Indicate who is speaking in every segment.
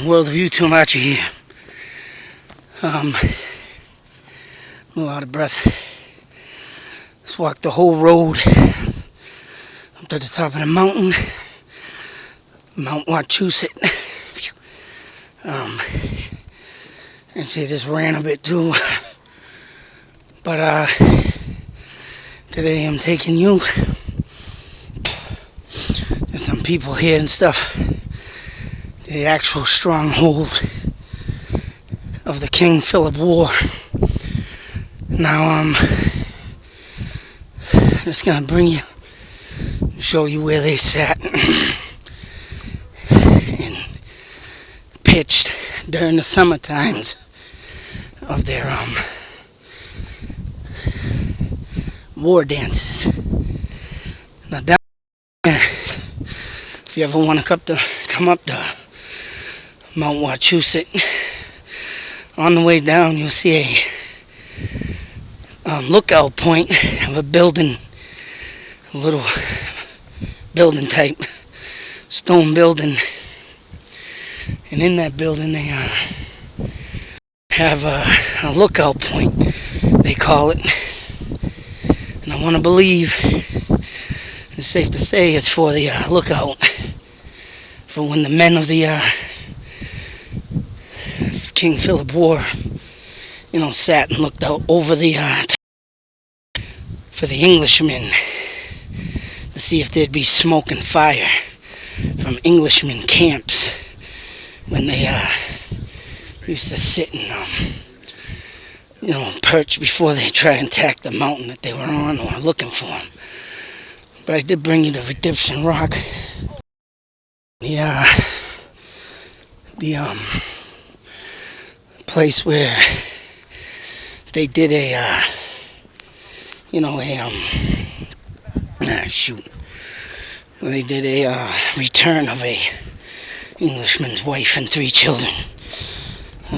Speaker 1: World of YouTube Archer here. A little out of breath. Just walked the whole road up to the top of the mountain, Mount Wachusett. And see, just ran a bit too. But today I'm taking you. There's some people here and stuff. The actual stronghold of the King Philip War. Now I'm just gonna bring you, show you where they sat and pitched during the summer times of their war dances. Now down there, if you ever want to come up to Mount Wachusett, on the way down you'll see a lookout point of a building, a little building type, stone building, and in that building they have a lookout point, they call it. And I want to believe, it's safe to say, it's for the lookout, for when the men of the King Philip War, sat and looked out over the for the Englishmen to see if there'd be smoke and fire from Englishman camps when they used to sit and perch before they try and attack the mountain that they were on or looking for them. But I did bring you to Redemption Rock. The place where they did they did a return of a Englishman's wife and 3 children.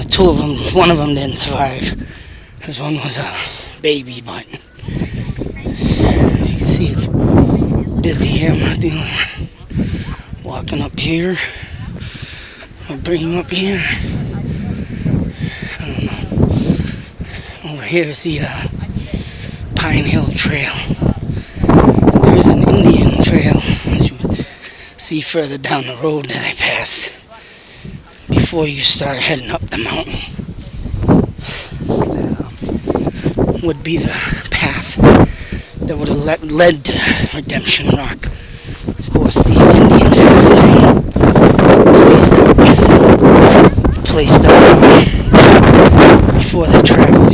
Speaker 1: Two of them, one of them didn't survive, because one was a baby, but as you can see, it's busy here. I'm not dealing with walking up here. I'll bring you up here. I don't know. Over here is the Pine Hill Trail. There's an Indian trail, as you see further down the road that I passed before you start heading up the mountain. Would be the path that would have led to Redemption Rock. Of course, these Indians had everything placed up before they traveled,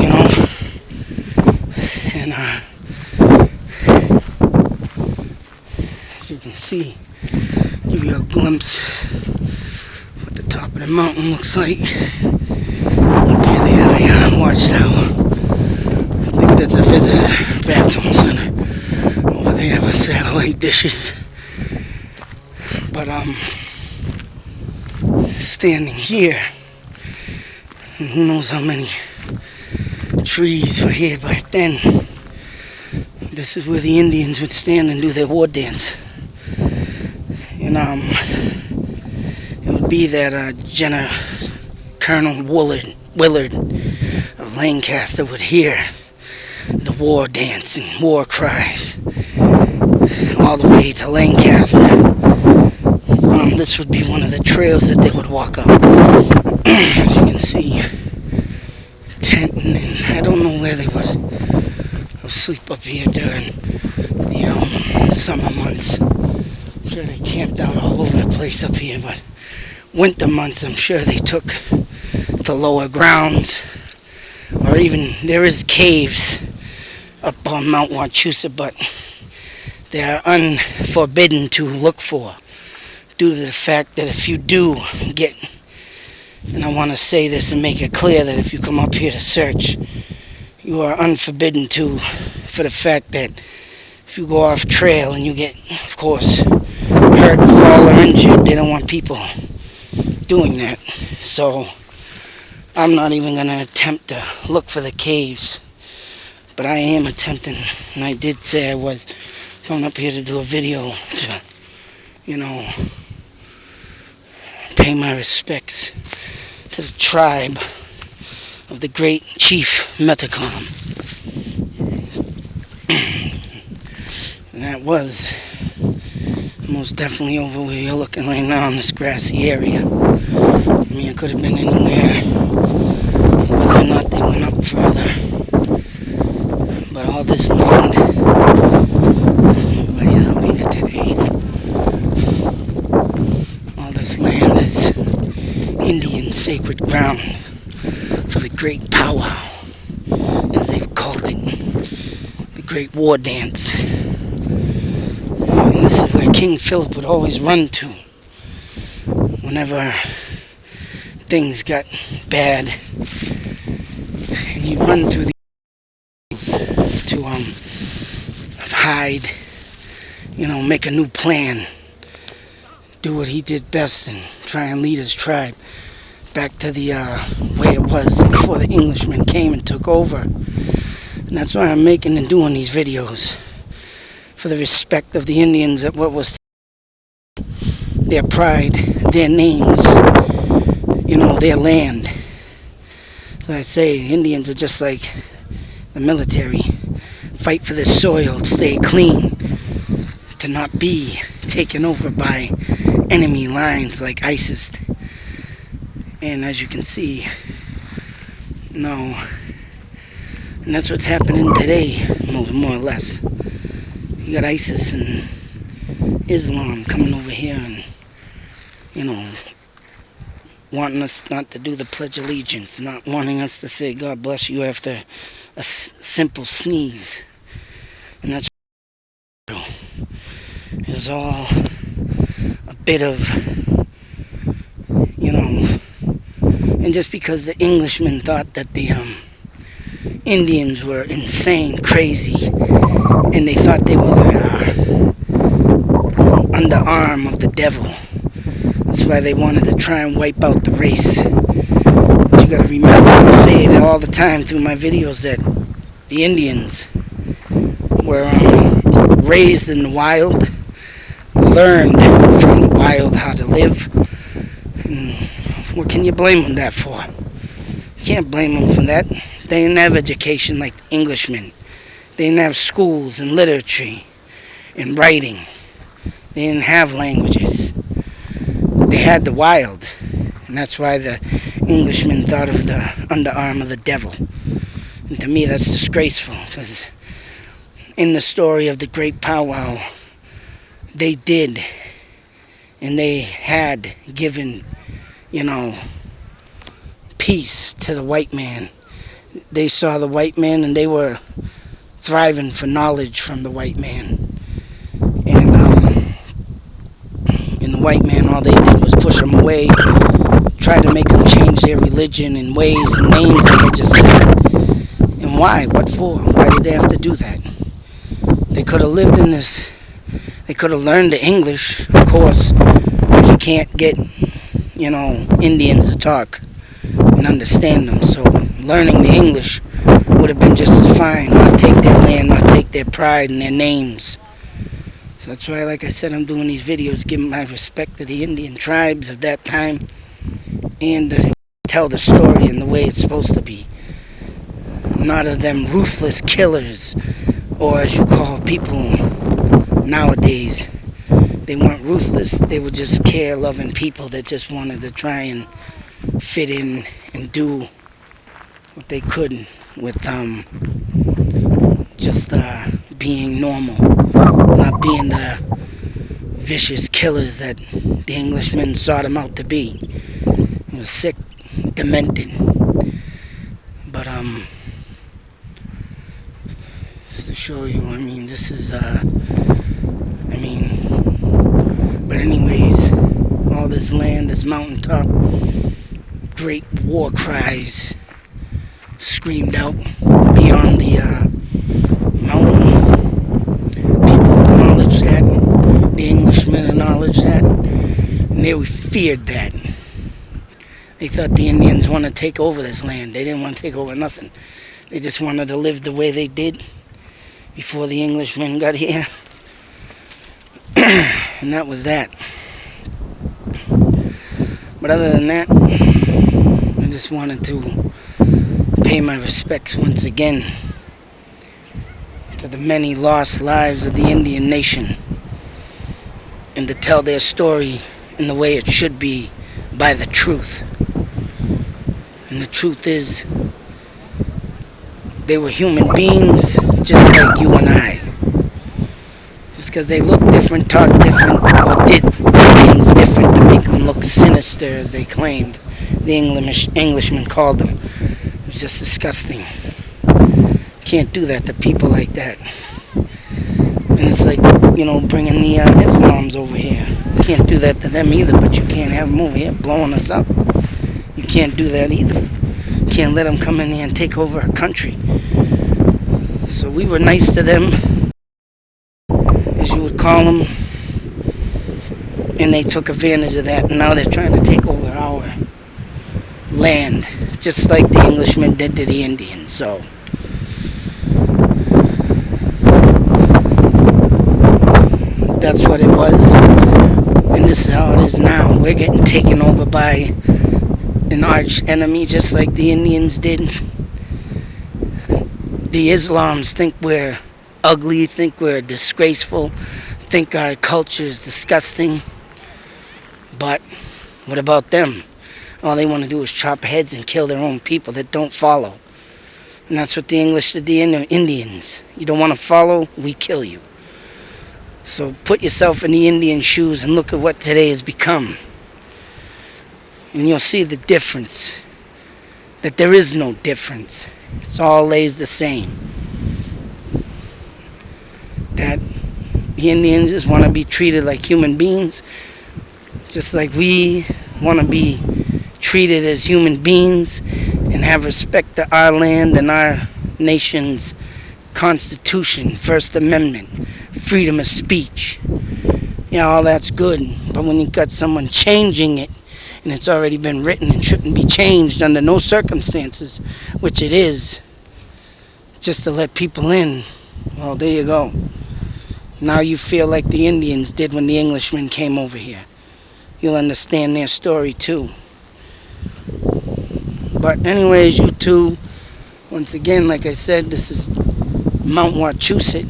Speaker 1: And as you can see, give you a glimpse what the top of the mountain looks like. Here they have a watchtower. I think that's a visitor bathroom center. Over there have a satellite dishes. But standing here, and who knows how many trees were here back then. This is where the Indians would stand and do their war dance. And it would be that Colonel Willard of Lancaster would hear the war dance and war cries all the way to Lancaster. This would be one of the trails that they would walk up. As you can see, tenting, and I don't know where they would sleep up here during the summer months. I'm sure they camped out all over the place up here, but winter months I'm sure they took to lower grounds, or even there is caves up on Mount Wachusett, but they are unforbidden to look for, due to the fact that if you do get, and I want to say this and make it clear that if you come up here to search, you are unforbidden to, for the fact that if you go off trail and you get, of course, hurt, fall, or injured, they don't want people doing that. So I'm not even going to attempt to look for the caves, but I am attempting, and I did say I was coming up here to do a video to, pay my respects to the tribe of the great chief Metacom. And that was most definitely over where you're looking right now in this grassy area. I mean, it could have been anywhere, whether or not they went up further. But all this land, everybody's out here today. All this land is Indian sacred ground for the great powwow, as they've called it, the great war dance. And this is where King Philip would always run to whenever things got bad, and he'd run through the hills to hide, make a new plan, do what he did best, and try and lead his tribe back to the way it was before the Englishmen came and took over. And that's why I'm making and doing these videos, for the respect of the Indians at what was their pride, their names, their land. So I say, Indians are just like the military. Fight for their soil, stay clean, to not be taken over by enemy lines like ISIS. And as you can see, no. And that's what's happening today, more or less. You got ISIS and Islam coming over here and, wanting us not to do the Pledge of Allegiance, not wanting us to say God bless you after a simple sneeze. And that's true. It was all a bit of, and just because the Englishmen thought that the Indians were insane, crazy, and they thought they were the underarm of the devil. That's why they wanted to try and wipe out the race. But you gotta remember, I say it all the time through my videos, that the Indians were raised in the wild, learned from the wild how to live. And what can you blame them that for? You can't blame them for that. They didn't have education like the Englishmen. They didn't have schools and literature and writing. They didn't have languages. They had the wild. And that's why the Englishmen thought of the underarm of the devil. And to me, that's disgraceful, because in the story of the great powwow, they did, and they had given, peace to the white man. They saw the white man, and they were thriving for knowledge from the white man. And the white man, all they did was push them away, try to make them change their religion and ways and names, like I just said. And why? What for? Why did they have to do that? They could have lived in this, they could have learned the English, of course, but you can't get, Indians to talk and understand them. So learning the English would have been just as fine. Not take their land, not take their pride and their names. So that's why, like I said, I'm doing these videos, giving my respect to the Indian tribes of that time, and to tell the story in the way it's supposed to be. Not of them ruthless killers, or as you call people nowadays. They weren't ruthless. They were just care-loving people that just wanted to try and fit in and do what they could with just being normal, not being the vicious killers that the Englishmen sought them out to be. It was sick, demented. But just to show you, this is but anyways, all this land, this mountaintop, great war cries screamed out beyond the mountain. People acknowledged that. The Englishmen acknowledged that. And they feared that. They thought the Indians wanted to take over this land. They didn't want to take over nothing. They just wanted to live the way they did before the Englishmen got here. And that was that. But other than that, I just wanted to pay my respects once again to the many lost lives of the Indian nation, and to tell their story in the way it should be, by the truth. And the truth is, they were human beings just like you and I. Just because they look different, talk different, or did things different to make them look sinister, as they claimed. The Englishmen called them. It was just disgusting. Can't do that to people like that. And it's like, bringing the Islams over here. Can't do that to them either, but you can't have them over here blowing us up. You can't do that either. You can't let them come in here and take over our country. So we were nice to them, as you would call them, and they took advantage of that, and now they're trying to take over our land, just like the Englishmen did to the Indians. So that's what it was, and this is how it is now. We're getting taken over by an arch enemy, just like the Indians did. The Islams think we're ugly, think we're disgraceful, think our culture is disgusting. But what about them? All they want to do is chop heads and kill their own people that don't follow. And that's what the English did to the Indians. You don't want to follow, we kill you. So put yourself in the Indian shoes and look at what today has become. And you'll see the difference. That there is no difference. It's all lays the same. That the Indians just want to be treated like human beings, just like we want to be treated as human beings and have respect to our land and our nation's Constitution, First Amendment, freedom of speech. Yeah, all that's good, but when you've got someone changing it, and it's already been written and shouldn't be changed under no circumstances, which it is, just to let people in, well, there you go. Now you feel like the Indians did when the Englishmen came over here. You'll understand their story too. But anyways, you two, once again, like I said, this is Mount Wachusett,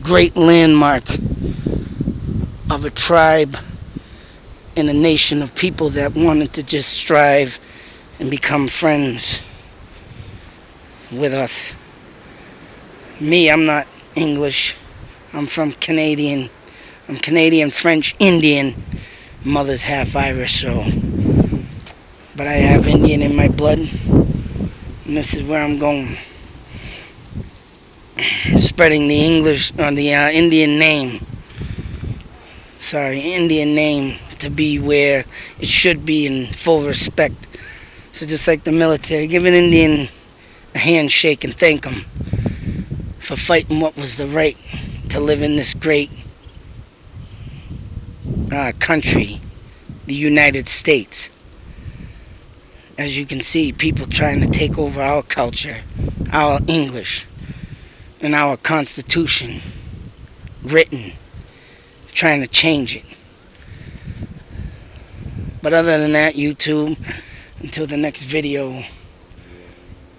Speaker 1: great landmark of a tribe and a nation of people that wanted to just strive and become friends with us. Me, I'm not English. I'm from Canadian. I'm Canadian, French, Indian. Mother's half Irish, so. But I have Indian in my blood. And this is where I'm going. Spreading the English, or the Indian name. Indian name to be where it should be in full respect. So just like the military, give an Indian a handshake and thank him for fighting what was the right to live in this great country, the United States. As you can see, people trying to take over our culture, our English, and our Constitution, written, trying to change it. But other than that, YouTube, until the next video,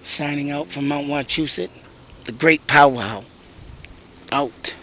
Speaker 1: signing out from Mount Wachusett, the great powwow, out.